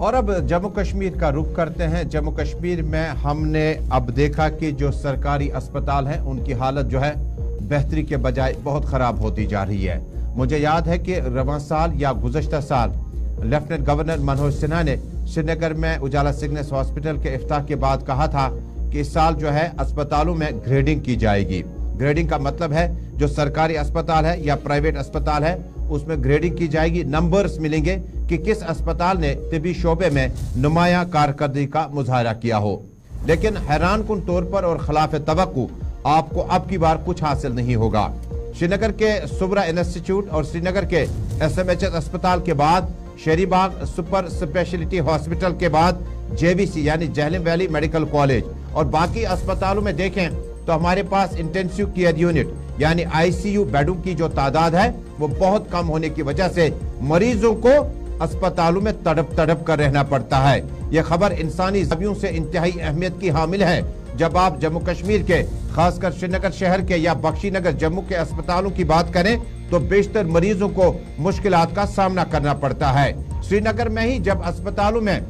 और अब जम्मू कश्मीर का रुख करते हैं। जम्मू कश्मीर में हमने अब देखा कि जो सरकारी अस्पताल हैं उनकी हालत जो है बेहतरी के बजाय बहुत ख़राब होती जा रही है। मुझे याद है कि रवां साल या गुज़श्ता साल लेफ्टिनेंट गवर्नर मनोज सिन्हा ने श्रीनगर में उजाला सिग्नेस हॉस्पिटल के इफ्ताह के बाद कहा था कि इस साल जो है अस्पतालों में ग्रेडिंग की जाएगी। ग्रेडिंग का मतलब है जो सरकारी अस्पताल है या प्राइवेट अस्पताल है उसमें ग्रेडिंग की जाएगी। नंबर्स मिलेंगे कि किस अस्पताल ने तिबी शोबे में नुमाया कारकर्दगी का मुजाहरा किया हो। लेकिन हैरानकुन तौर पर और खिलाफ तवक्को आपको अब की बार कुछ हासिल नहीं होगा। श्रीनगर के सुबरा इंस्टीट्यूट और श्रीनगर के SMHS अस्पताल के बाद शेरीबाग सुपर स्पेशलिटी हॉस्पिटल के बाद JVC यानी जेहलम वैली मेडिकल कॉलेज और बाकी अस्पतालों में देखें तो हमारे पास इंटेंसिव केयर यूनिट यानी ICU बेडों की जो तादाद है वो बहुत कम होने की वजह से मरीजों को अस्पतालों में तड़प कर रहना पड़ता है। यह खबर इंसानी ज़मीनों से इंतहाई अहमियत की हामिल है। जब आप जम्मू कश्मीर के खासकर श्रीनगर शहर के या बख्शीनगर जम्मू के अस्पतालों की बात करें तो बेशतर मरीजों को मुश्किलात का सामना करना पड़ता है। श्रीनगर में ही जब अस्पतालों में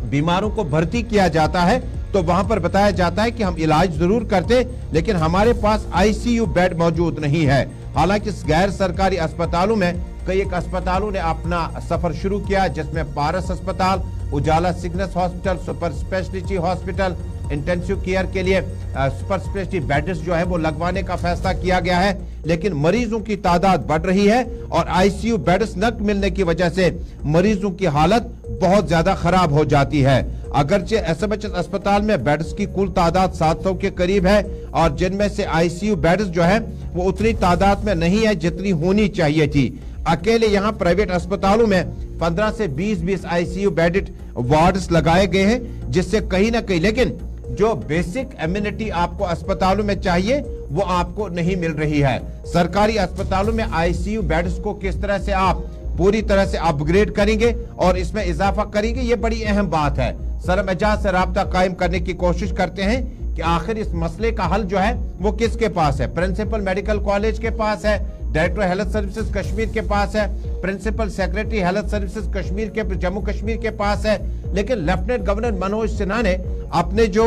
बीमारों को भर्ती किया जाता है तो वहां पर बताया जाता है कि हम इलाज जरूर करते लेकिन हमारे पास ICU बेड मौजूद नहीं है। हालांकि इस गैर सरकारी अस्पतालों में कई एक अस्पतालों ने अपना सफर शुरू किया जिसमें पारस अस्पताल, Ujala Cygnus hospital, super specialty hospital, intensive care के लिए सुपर स्पेशलिटी बेड्स जो है वो लगवाने का फैसला किया गया है। लेकिन मरीजों की तादाद बढ़ रही है और ICU बेड्स न मिलने की वजह से मरीजों की हालत बहुत ज्यादा खराब हो जाती है। अगरचे SMHS अस्पताल में बेड्स की कुल तादाद 700 के करीब है और जिनमें से ICU बेड्स जो है वो उतनी तादाद में नहीं है जितनी होनी चाहिए थी। अकेले यहाँ प्राइवेट अस्पतालों में 15 से 20 ICU बेडेड वार्ड्स लगाए गए हैं जिससे कहीं ना कहीं लेकिन जो बेसिक एम्यूनिटी आपको अस्पतालों में चाहिए वो आपको नहीं मिल रही है। सरकारी अस्पतालों में ICU बेड्स को किस तरह से आप पूरी तरह से अपग्रेड करेंगे और इसमें इजाफा करेंगे ये बड़ी अहम बात है। सरम एजाज से राब्ता कायम करने की कोशिश करते हैं कि आखिर इस मसले का हल जो है वो किसके पास है। प्रिंसिपल मेडिकल कॉलेज के पास है, डायरेक्टर हेल्थ सर्विसेज कश्मीर के पास है, principal secretary health services Kashmir के जम्मू कश्मीर के पास है। लेकिन लेफ्टिनेंट गवर्नर मनोज सिन्हा ने अपने जो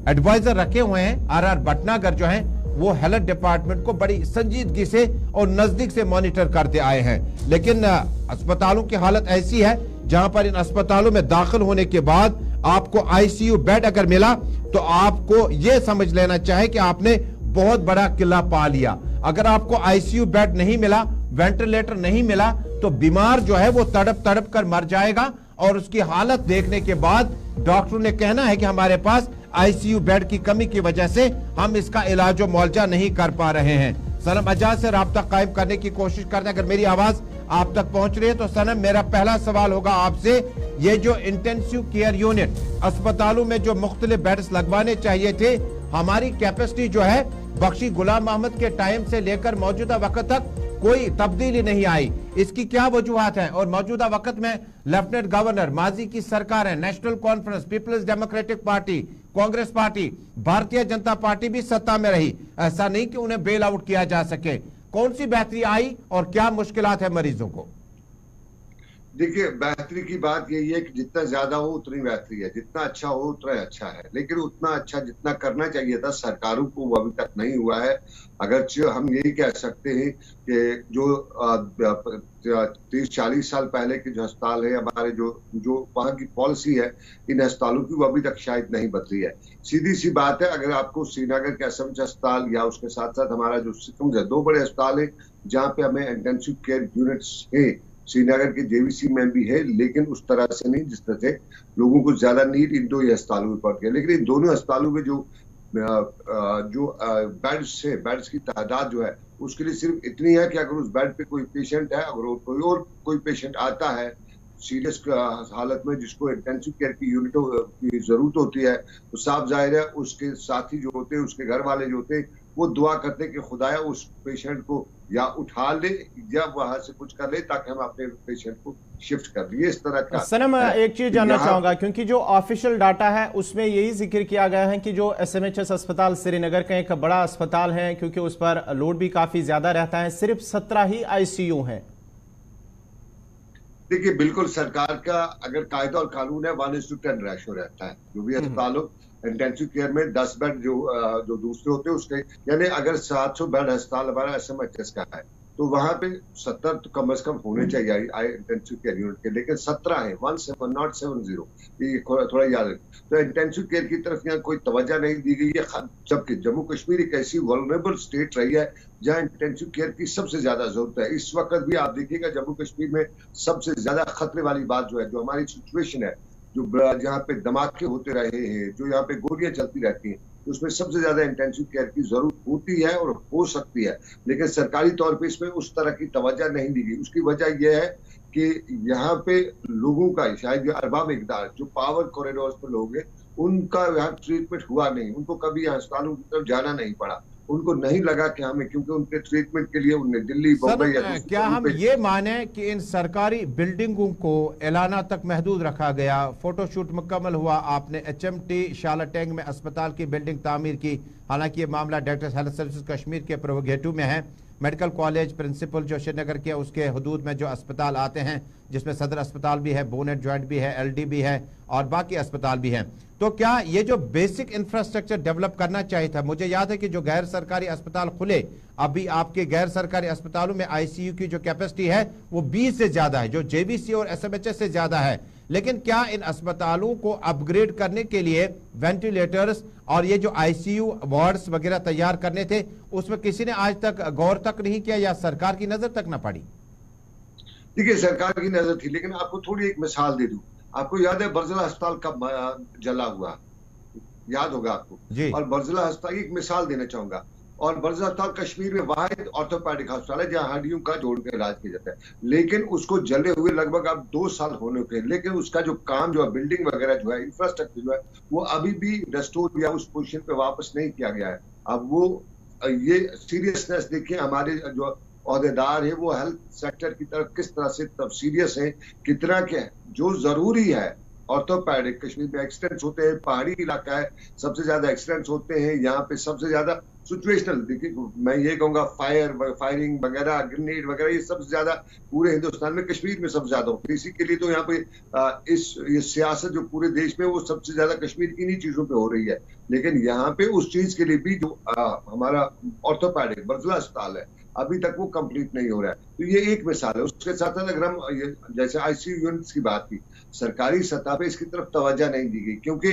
एडवाइजर रखे हुए हैं RR भटनागर जो हैं वो हेल्थ डिपार्टमेंट को बड़ी संजीदगी से और नजदीक से मॉनिटर करते आए हैं। लेकिन अस्पतालों की हालत ऐसी है जहां पर इन अस्पतालों में दाखिल होने के बाद आपको ICU बेड अगर मिला तो आपको ये समझ लेना चाहिए कि आपने बहुत बड़ा किला पा लिया। अगर आपको ICU बेड नहीं मिला, वेंटिलेटर नहीं मिला तो बीमार जो है वो तड़प कर मर जाएगा और उसकी हालत देखने के बाद डॉक्टरों ने कहना है कि हमारे पास ICU बेड की कमी की वजह से हम इसका इलाज और मुआवजा नहीं कर पा रहे हैं। सनम एजाज से राब्ता कायम करने की कोशिश करते हैं। अगर मेरी आवाज आप तक पहुंच रही है तो सनम मेरा पहला सवाल होगा आपसे, ये जो इंटेंसिव केयर यूनिट अस्पतालों में जो मुख्तलिफ बेड्स लगवाने चाहिए थे, हमारी कैपेसिटी जो है बख्शी गुलाम अहमद के टाइम से लेकर मौजूदा वक्त तक कोई तब्दीली नहीं आई, इसकी क्या वजूहात है? और मौजूदा वक्त में लेफ्टिनेंट गवर्नर, माजी की सरकार है, National Conference, People's Democratic Party, Congress Party, Bharatiya Janata party भी सत्ता में रही। ऐसा नहीं कि उन्हें बेल आउट किया जा सके। कौन सी बेहतरी आई और क्या मुश्किलात है मरीजों को? देखिए, बेहतरी की बात यही है कि जितना ज्यादा हो उतनी बेहतरी है, जितना अच्छा हो उतना अच्छा है। लेकिन उतना अच्छा जितना करना चाहिए था सरकारों को वो अभी तक नहीं हुआ है। अगर हम यही कह सकते हैं कि जो 30-40 साल पहले के जो अस्पताल है हमारे, जो वहाँ की पॉलिसी है इन अस्पतालों की, वो अभी तक शायद नहीं बदली है। सीधी सी बात है, अगर आपको श्रीनगर के SMHS अस्पताल या उसके साथ साथ हमारा जो सिक्किम है, 2 बड़े अस्पताल है जहाँ पे हमें इंटेंसिव केयर यूनिट्स है। श्रीनगर के JVC में भी है लेकिन उस तरह से नहीं जिस तरह से लोगों को ज्यादा नीड इन 2 अस्पतालों में पड़ गया। लेकिन इन दोनों अस्पतालों में जो बेड्स है, बेड्स की तादाद जो है उसके लिए सिर्फ इतनी है कि अगर उस बेड पे कोई पेशेंट है, अगर कोई पेशेंट आता है सीरियस हालत में जिसको इंटेंसिव केयर की यूनिटों की जरूरत होती है, तो साफ जाहिर है उसके साथी जो होते हैं, उसके घर वाले जो होते हैं, वो दुआ करते हैं कि खुदाया उस पेशेंट को या उठा ले या वहां से कुछ कर ले ताकि हम अपने पेशेंट को शिफ्ट कर दिए। इस तरह का सनम एक चीज जानना चाहूंगा, क्योंकि जो ऑफिशियल डाटा है उसमें यही जिक्र किया गया है कि जो SMHS अस्पताल श्रीनगर का एक बड़ा अस्पताल है, क्योंकि उस पर लोड भी काफी ज्यादा रहता है, सिर्फ 17 ही ICU हैं। देखिए, बिल्कुल सरकार का अगर कायदा और कानून है 1:10 रेशो रहता है। जो भी अस्पताल हो, इंटेंसिव केयर में 10 बेड जो दूसरे होते हैं उसके, यानी अगर 700 बेड अस्पताल हमारा एसएमएचएस का है तो वहां पे 70 तो कम से कम होने चाहिए इंटेंसिव केयर यूनिट के, लेकिन 17 है, 17 नॉट 70। ये थोड़ा याद रखें। तो इंटेंसिव केयर की तरफ यहाँ कोई तवज्जो नहीं दी गई है, जबकि जम्मू कश्मीर एक ऐसी वल्नरेबल स्टेट रही है जहाँ इंटेंसिव केयर की सबसे ज्यादा जरूरत है। इस वक्त भी आप देखिएगा जम्मू कश्मीर में सबसे ज्यादा खतरे वाली बात जो है, जो हमारी सिचुएशन है, जो जहाँ पे धमाके होते रहे हैं, जो यहाँ पे गोलियां चलती रहती हैं, उसमें सबसे ज्यादा इंटेंसिव केयर की जरूरत होती है और हो सकती है, लेकिन सरकारी तौर पे इसमें उस तरह की तवज्जो नहीं दी गई। उसकी वजह यह है कि यहाँ पे लोगों का शायद अरबा मिकदार जो पावर कॉरिडोर पे लोग हैं, उनका यहाँ ट्रीटमेंट हुआ नहीं, उनको कभी अस्पतालों की तरफ जाना नहीं पड़ा, उनको नहीं लगा कि हमें, क्योंकि उनके ट्रीटमेंट के लिए उन्हें दिल्ली, बम्बई या क्या हम ये माने कि इन सरकारी बिल्डिंगों को एलाना तक महदूद रखा गया? फोटोशूट मुकम्मल हुआ, आपने HMT शालाटेंग में अस्पताल की बिल्डिंग तामीर की, हालांकि ये मामला डायरेक्टर हेल्थ सर्विसेज कश्मीर के प्रोगेटिव में है। मेडिकल कॉलेज प्रिंसिपल जो श्रीनगर के उसके हदूद में जो अस्पताल आते हैं, जिसमें सदर अस्पताल भी है, बोनेट जॉइंट भी है, LD भी है और बाकी अस्पताल भी हैं, तो क्या ये जो बेसिक इंफ्रास्ट्रक्चर डेवलप करना चाहिए था? मुझे याद है कि जो गैर सरकारी अस्पताल खुले, अभी आपके गैर सरकारी अस्पतालों में ICU की जो कैपेसिटी है वो 20 से ज्यादा है, जो JBC और SMHS से ज्यादा है, लेकिन क्या इन अस्पतालों को अपग्रेड करने के लिए वेंटिलेटर्स और ये जो ICU वार्ड्स वगैरह तैयार करने थे, उसमें किसी ने आज तक गौर तक नहीं किया या सरकार की नजर तक ना पड़ी? देखिए, सरकार की नजर थी, लेकिन आपको थोड़ी एक मिसाल दे दूं। आपको याद है बर्जला अस्पताल कब जला हुआ? याद होगा आपको जी। और बर्जला अस्पताल की एक मिसाल देना चाहूंगा। और बर्जला अस्पताल कश्मीर में वाहिद ऑर्थोपेडिक अस्पताल है जहां हड्डियों का जोड़ के इलाज किया जाता है, लेकिन उसको जले हुए लगभग अब 2 साल होने के, लेकिन उसका जो काम जो है, बिल्डिंग वगैरह जो है, इंफ्रास्ट्रक्चर जो है, वो अभी भी रेस्टोर या उस पोजीशन पे वापस नहीं किया गया है। अब वो ये सीरियसनेस देखिए, हमारे जो ओहदेदार है वो हेल्थ सेक्टर की तरफ किस तरह से तब सीरियस है, कितना क्या है जो जरूरी है। ऑर्थोपेडिक कश्मीर में एक्सीडेंट्स होते हैं, पहाड़ी इलाका है, सबसे ज्यादा एक्सीडेंट्स होते हैं यहाँ पे, सबसे ज्यादा सिचुएशनल, देखिए मैं ये कहूंगा फायरिंग वगैरह, ग्रेनेड वगैरह, ये सबसे ज्यादा पूरे हिंदुस्तान में, कश्मीर में सबसे ज्यादा होती है। इसी के लिए तो यहाँ पे ये सियासत जो पूरे देश में, वो सबसे ज्यादा कश्मीर की इन्हीं चीजों पे हो रही है। लेकिन यहाँ पे उस चीज के लिए भी जो हमारा ऑर्थोपेडिक बर्जला अस्पताल है, अभी तक वो कंप्लीट नहीं हो रहा है। तो ये एक मिसाल है। उसके साथ साथ अगर हम जैसे ICU यूनिट्स की बात की, सरकारी सतह पे इसकी तरफ तवज्जो नहीं दी गई, क्योंकि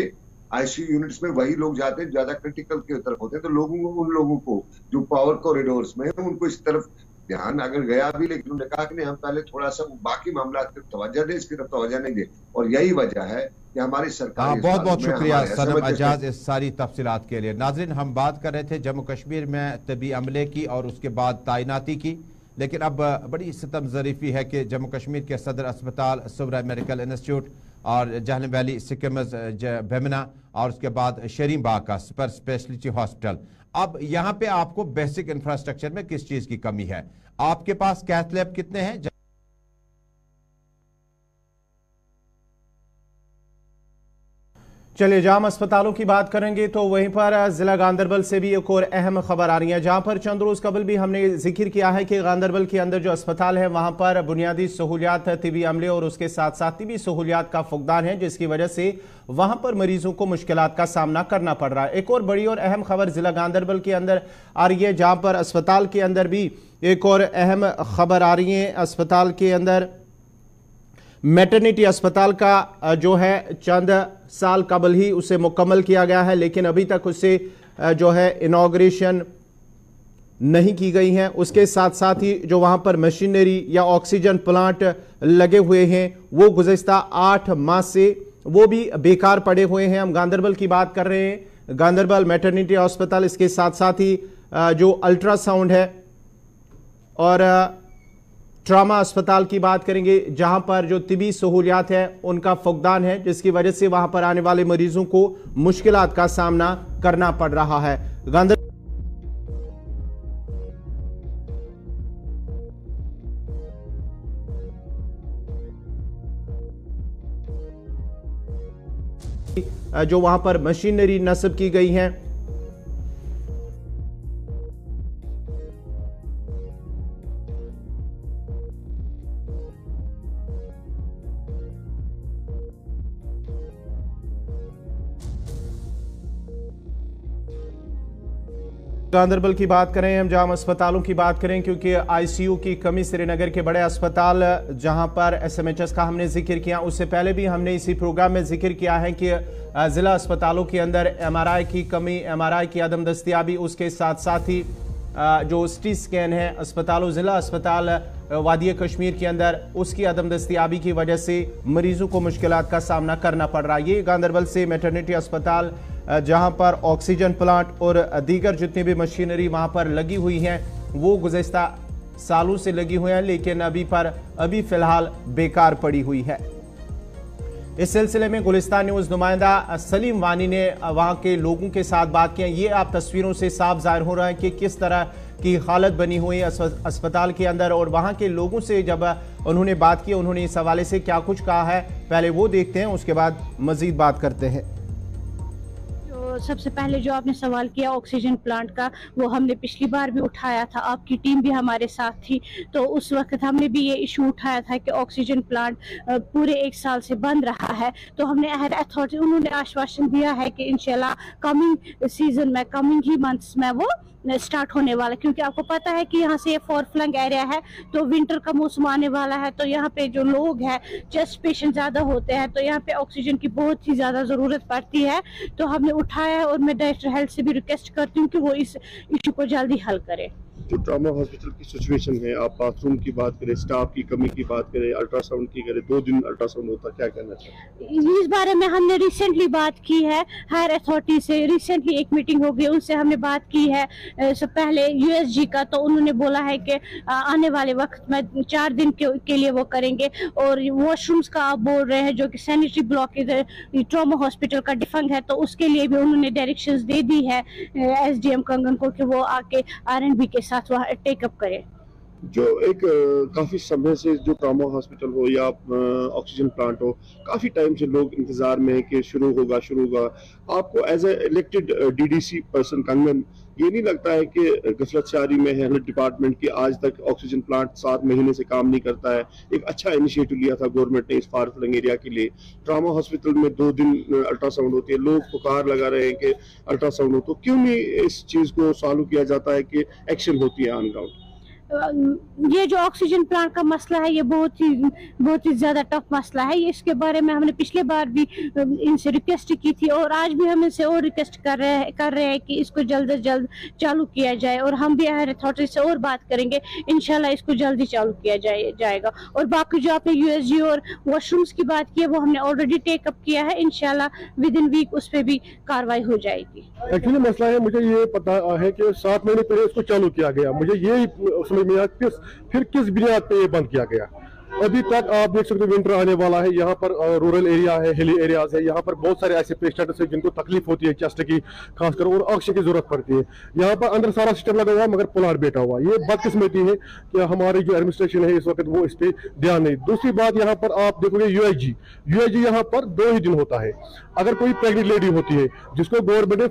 ICU यूनिट्स में वही लोग जाते हैं ज्यादा क्रिटिकल की तरफ होते हैं, तो उन लोगों को जो पावर कॉरिडोर्स में उनको इस तरफ ध्यान अगर गया भी, लेकिन उन्होंने कहा कि नहीं, हम पहले थोड़ा सा बाकी मामला की तरफ तवज्जो दें, इसकी तरफ तवज्जो नहीं दे। और यही वजह है कि हमारी सरकार। बहुत बहुत शुक्रिया सनम अजाज इस सारी तफसीलात के लिए। नाज़रीन, हम बात कर रहे थे जम्मू कश्मीर में तबी अमले की और उसके बाद तैनाती की, लेकिन अब बड़ी सितम ज़रीफ़ी है कि जम्मू कश्मीर के सदर अस्पताल, सुब्रा मेडिकल इंस्टीट्यूट और जहलम वैली सिक्किम बेमना और उसके बाद शरीम बाग का सुपर स्पेशलिटी हॉस्पिटल, अब यहाँ पे आपको बेसिक इंफ्रास्ट्रक्चर में किस चीज़ की कमी है? आपके पास कैथ लैब कितने हैं? चलिए, जाम अस्पतालों की बात करेंगे तो वहीं पर जिला गांदरबल से भी एक और अहम खबर आ रही है, जहां पर चंद रोज कबल भी हमने जिक्र किया है कि गांदरबल के अंदर जो अस्पताल है वहां पर बुनियादी सहूलियात, तिबी अमले और उसके साथ साथ तिबी सहूलियात का फुकदान है, जिसकी वजह से वहां पर मरीजों को मुश्किलात का सामना करना पड़ रहा है। एक और बड़ी और अहम खबर जिला गांदरबल के अंदर आ रही है, जहां पर अस्पताल के अंदर भी एक और अहम खबर आ रही है। अस्पताल के अंदर मैटरनिटी अस्पताल का जो है चंद साल कबल ही उसे मुकम्मल किया गया है, लेकिन अभी तक उसे जो है इनॉग्रेशन नहीं की गई है। उसके साथ साथ ही जो वहां पर मशीनरी या ऑक्सीजन प्लांट लगे हुए हैं वो गुज़िश्ता 8 माह से वो भी बेकार पड़े हुए हैं। हम गांदरबल की बात कर रहे हैं, गांदरबल मैटरनिटी अस्पताल, इसके साथ साथ ही जो अल्ट्रासाउंड है और ट्रामा अस्पताल की बात करेंगे, जहां पर जो तिबी सहूलियात है उनका फुकदान है, जिसकी वजह से वहां पर आने वाले मरीजों को मुश्किलात का सामना करना पड़ रहा है। गांदरबल जो वहां पर मशीनरी नस्ब की गई है, गांदरबल की बात करें, हम जाम अस्पतालों की बात करें, क्योंकि आईसीयू की कमी श्रीनगर के बड़े अस्पताल जहां पर एसएमएचएस का हमने जिक्र किया, उससे पहले भी हमने इसी प्रोग्राम में जिक्र किया है कि जिला अस्पतालों के अंदर एमआरआई की कमी, एमआरआई की अदम दस्तियाबी, उसके साथ साथ ही जो सिटी स्कैन है अस्पतालों, जिला अस्पताल वादी कश्मीर के अंदर उसकी अदम दस्तियाबी की वजह से मरीजों को मुश्किलात का सामना करना पड़ रहा है। ये गांदरबल से मैटरनिटी अस्पताल जहां पर ऑक्सीजन प्लांट और दीगर जितनी भी मशीनरी वहां पर लगी हुई हैं वो गुज़िश्ता सालों से लगी हुई हैं, लेकिन अभी फिलहाल बेकार पड़ी हुई है। इस सिलसिले में गुलिस्तान न्यूज़ नुमाइंदा सलीम वानी ने वहां के लोगों के साथ बात की। ये आप तस्वीरों से साफ जाहिर हो रहा है कि किस तरह की हालत बनी हुई है अस्पताल के अंदर, और वहां के लोगों से जब उन्होंने बात की, उन्होंने इस हवाले से क्या कुछ कहा है, पहले वो देखते हैं, उसके बाद मजीद बात करते हैं। सबसे पहले जो आपने सवाल किया ऑक्सीजन प्लांट का, वो हमने पिछली बार भी उठाया था, आपकी टीम भी हमारे साथ थी, तो उस वक्त हमने भी ये इशू उठाया था कि ऑक्सीजन प्लांट पूरे 1 साल से बंद रहा है। तो हमने अथॉरिटी, उन्होंने आश्वासन दिया है कि इंशाल्लाह कमिंग सीजन में, कमिंग ही मंथ्स में वो स्टार्ट होने वाला है, क्योंकि आपको पता है कि यहाँ से ये फॉर फ्लंग एरिया है, तो विंटर का मौसम आने वाला है, तो यहाँ पे जो लोग हैं चेस्ट पेशेंट ज़्यादा होते हैं, तो यहाँ पे ऑक्सीजन की बहुत ही ज़्यादा ज़रूरत पड़ती है। तो हमने उठाया है और मैं डायरेक्टर हेल्थ से भी रिक्वेस्ट करती हूँ कि वो इस इशू को जल्दी हल करें। जो ट्रॉमा हॉस्पिटल की सिचुएशन है, आप बाथरूम की बात करें, स्टाफ की कमी की बात करें, अल्ट्रासाउंड की करें, 2 दिन अल्ट्रासाउंड होता, क्या कहना चाहिए? इस बारे में हमने रिसेंटली बात की है हायर अथॉरिटी से, रिसेंटली एक मीटिंग हो गई, उनसे हमने बात की है सब पहले यूएसजी का, तो उन्होंने बोला है कि आने वाले वक्त में 4 दिन के लिए वो करेंगे। और वॉशरूम्स का आप बोल रहे हैं जो कि सैनिटरी ब्लॉक ट्रॉमा हॉस्पिटल का डिफंग है, तो उसके लिए भी उन्होंने डायरेक्शंस दे दी है एसडीएम कंगन को कि वो आके आरएनबी के साथ वहाँ टेकअप करे। जो एक काफी समय से जो ट्रॉमा हॉस्पिटल हो या ऑक्सीजन प्लांट हो, काफी टाइम से लोग इंतजार में है कि शुरू होगा। आपको as a elected DDC person Kangan, ये नहीं लगता है कि गफलतसारी में है हेल्थ डिपार्टमेंट की, आज तक ऑक्सीजन प्लांट 7 महीने से काम नहीं करता है? एक अच्छा इनिशिएटिव लिया था गवर्नमेंट ने इस फार फ्लंग एरिया के लिए। ट्रॉमा हॉस्पिटल में 2 दिन अल्ट्रासाउंड होती है, लोग पुकार लगा रहे हैं कि अल्ट्रासाउंड हो, तो क्यों नहीं इस चीज को सॉल्व किया जाता है कि एक्शन होती है ऑन ग्राउंड? ये जो ऑक्सीजन प्लांट का मसला है, ये बहुत ही ज्यादा टफ मसला है। इसके बारे में हमने पिछले बार भी इनसे रिक्वेस्ट की थी और आज भी हम इनसे और रिक्वेस्ट कर रहे हैं कि इसको जल्द से जल्द चालू किया जाए, और हम भी हायर अथॉरिटी से और बात करेंगे, इंशाल्लाह इसको जल्दी चालू किया जाएगा। और बाकी जो आपने यूएसजी और वॉशरूम्स की बात की है, वो हमने ऑलरेडी टेकअप किया है, इंशाल्लाह विद इन वीक उस पर भी कार्रवाई हो जाएगी। एक्चुअली मसला है, मुझे ये पता है कि 7 महीने पहले इसको चालू किया गया, मुझे ये समझ में आया फिर किस बुनियाद पे ये बंद किया गया। अभी तक आप देख सकते हो विंटर आने वाला है, यहाँ पर रूरल एरिया है, हिली एरियाज है, यहाँ पर बहुत सारे ऐसे पेशेंट्स हैं जिनको तकलीफ होती है चेस्ट की खासकर, और ऑक्सीजन की जरूरत पड़ती है। यहाँ पर अंदर सारा सिस्टम लगा हुआ मगर प्लांट बैठा हुआ, ये बदकिस्मती है कि हमारी जो एडमिनिस्ट्रेशन है इस वक्त वो इस पर ध्यान नहीं। दूसरी बात, यहाँ पर आप देखोगे यूएसजी यहाँ पर 2 ही दिन होता है। अगर कोई प्रेग्नेंट लेडी होती है जिसको गवर्नमेंट ने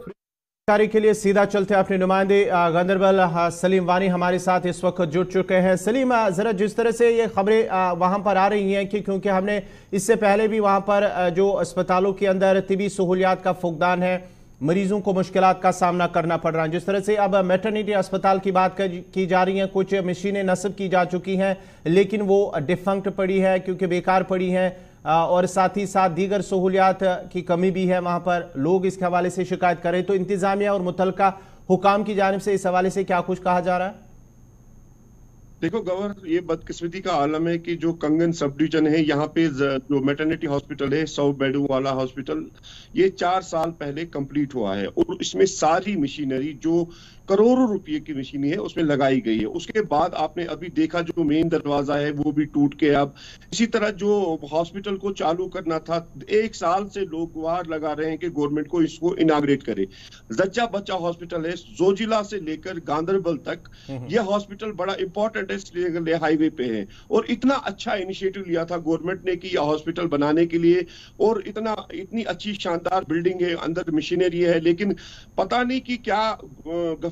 जानकारी के लिए सीधा चलते हैं अपने नुमाइंदे गांदरबल सलीम वानी हमारे साथ इस वक्त जुड़ चुके हैं। सलीम, जरा जिस तरह से ये खबरें वहां पर आ रही हैं कि क्योंकि हमने इससे पहले भी वहां पर जो अस्पतालों के अंदर तिबी सहूलियात का फुकदान है, मरीजों को मुश्किलात का सामना करना पड़ रहा है, जिस तरह से अब मैटरनिटी अस्पताल की बात की जा रही है, कुछ मशीनें नस्ब की जा चुकी हैं लेकिन वो डिफंक्ट पड़ी है क्योंकि बेकार पड़ी हैं, और साथ ही साथ दीगर सहूलियात की कमी भी है, वहां पर लोग इसके हवाले से शिकायत करें, तो इंतजामिया और मुतलका हुकाम की जानिब से इस हवाले से क्या कुछ कहा जा रहा है? देखो गवर्नर, ये बदकिस्मती का आलम है कि जो कंगन सब डिवीजन है, यहाँ पे जो मैटरनिटी हॉस्पिटल है 100 बेडों वाला हॉस्पिटल, ये 4 साल पहले कंप्लीट हुआ है और इसमें सारी मशीनरी जो करोड़ों रुपए की मशीनें है उसमें लगाई गई है। उसके बाद आपने अभी देखा जो मेन दरवाजा है वो भी टूट के, अब इसी तरह जो हॉस्पिटल को चालू करना था 1 साल से लोग गुहार लगा रहे हैं कि गवर्नमेंट को इसको इनाग्रेट करे। जच्चा बच्चा हॉस्पिटल है, जोजिला से लेकर गांदरबल तक, यह हॉस्पिटल बड़ा इंपॉर्टेंट है, इसलिए हाईवे पे है और इतना अच्छा इनिशिएटिव लिया था गवर्नमेंट ने कि यह हॉस्पिटल बनाने के लिए, और इतनी अच्छी शानदार बिल्डिंग है, अंदर मशीनरी है, लेकिन पता नहीं कि क्या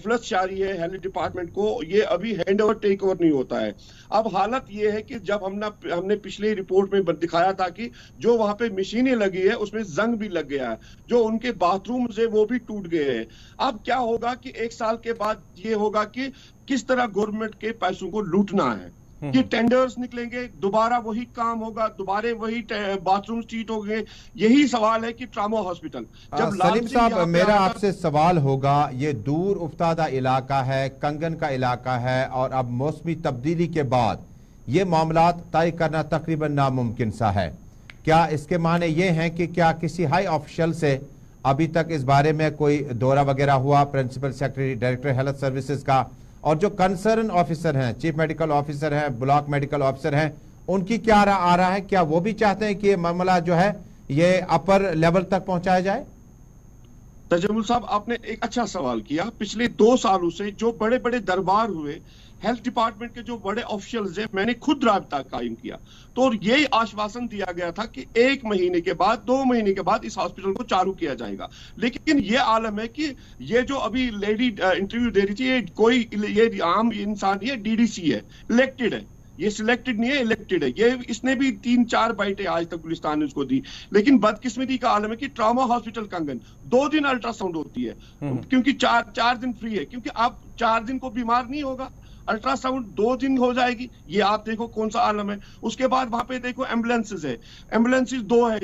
गफलत जारी है हेल्थ डिपार्टमेंट को, ये अभी हैंड ओवर टेक ओवर नहीं होता है। अब हालत ये है कि जब हमने पिछले रिपोर्ट में दिखाया था कि जो वहां पे मशीनें लगी है उसमें जंग भी लग गया है, जो उनके बाथरूम है वो भी टूट गए हैं। अब क्या होगा कि 1 साल के बाद ये होगा कि किस तरह गवर्नमेंट के पैसों को लूटना है, कि टेंडर्स निकलेंगे, दोबारा वही काम होगा, दोबारा वही बाथरूम स्ट्रीट होंगे। यही सवाल है कि ट्रामा हॉस्पिटल जब सलीम साहब, मेरा आपसे सवाल होगा, ये दूर उफ्तादा इलाका है, कंगन का इलाका है, और अब मौसमी तब्दीली के बाद ये मामला तय करना तकरीबन नामुमकिन सा है। क्या इसके माने ये हैं कि क्या किसी हाई ऑफिशियल से अभी तक इस बारे में कोई दौरा वगैरह हुआ, principal secretary, director health services का, और जो कंसर्न ऑफिसर हैं, चीफ मेडिकल ऑफिसर हैं, ब्लॉक मेडिकल ऑफिसर हैं, उनकी क्या आ रहा है? क्या वो भी चाहते हैं कि ये मामला जो है ये अपर लेवल तक पहुंचाया जाए? तजम्मुल साहब, आपने एक अच्छा सवाल किया। पिछले 2 सालों से जो बड़े बड़े दरबार हुए, हेल्थ डिपार्टमेंट के जो बड़े ऑफिशियल्स हैं, मैंने खुद राब्ता कायम किया, तो यही आश्वासन दिया गया था कि 1 महीने के बाद, 2 महीने के बाद इस हॉस्पिटल को चालू किया जाएगा। लेकिन ये आलम है कि ये जो अभी लेडी इंटरव्यू दे रही थी, ये कोई ये आम इंसान नहीं है, डीडीसी है, इलेक्टेड है, ये सिलेक्टेड नहीं है, इलेक्टेड है। ये इसने भी 3-4 बाइटें आज तक गुलिस्तान ने उसको दी। लेकिन बदकिस्मती का आलम है कि ट्रॉमा हॉस्पिटल कंगन 2 दिन अल्ट्रासाउंड होती है, क्योंकि 4 दिन फ्री है, क्योंकि आप 4 दिन को बीमार नहीं होगा, अल्ट्रासाउंड 2 दिन हो जाएगी। ये आप देखो कौन सा आलम है। उसके बाद वहां पे देखो एम्बुलेंसेज है, एम्बुलेंसेज 2 है,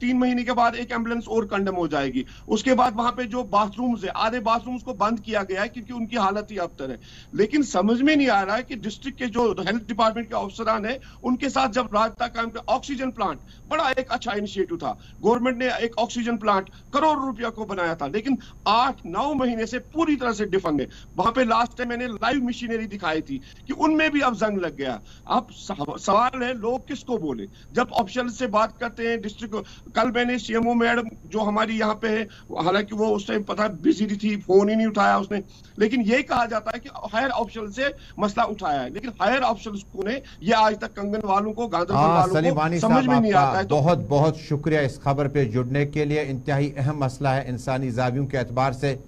3 महीने के बाद एक एम्बुलेंस और कंडम हो जाएगी। उसके बाद वहां पे जो बाथरूम्स है, आधे बाथरूम्स को बंद किया गया है क्योंकि उनकी हालत ही अबतर है। लेकिन समझ में नहीं आ रहा है कि डिस्ट्रिक्ट के जो हेल्थ डिपार्टमेंट के अफसरान है, उनके साथ जब राब्ता कायम किया, ऑक्सीजन प्लांट बड़ा एक अच्छा इनिशिएटिव था, गवर्नमेंट ने एक ऑक्सीजन प्लांट करोड़ रुपया को बनाया था, लेकिन 8-9 महीने से पूरी तरह से डिफंग है। वहां पे लास्ट टाइम मैंने लाइव मशीनरी दिखाई थी कि उनमें भी अब जंग लग गया। अब सवाल है लोग किसको बोले जब ऑफिशियल से बात करते हैं। डिस्ट्रिक्ट कल मैंने सीएमओ मैडम जो हमारी यहाँ पे है, हालांकि वो उस टाइम पता बिजी थी, फोन ही नहीं उठाया उसने, लेकिन यही कहा जाता है कि हायर ऑफिशियल से मसला उठाया है, लेकिन हायर ऑफिशियल ने ये आज तक कंगन वालों को, गांधरबल वालों को समझ में नहीं आता है। बहुत बहुत शुक्रिया इस खबर पे जुड़ने के लिए। इंतहाई अहम मसला है इंसानी जावियों के एतबार से।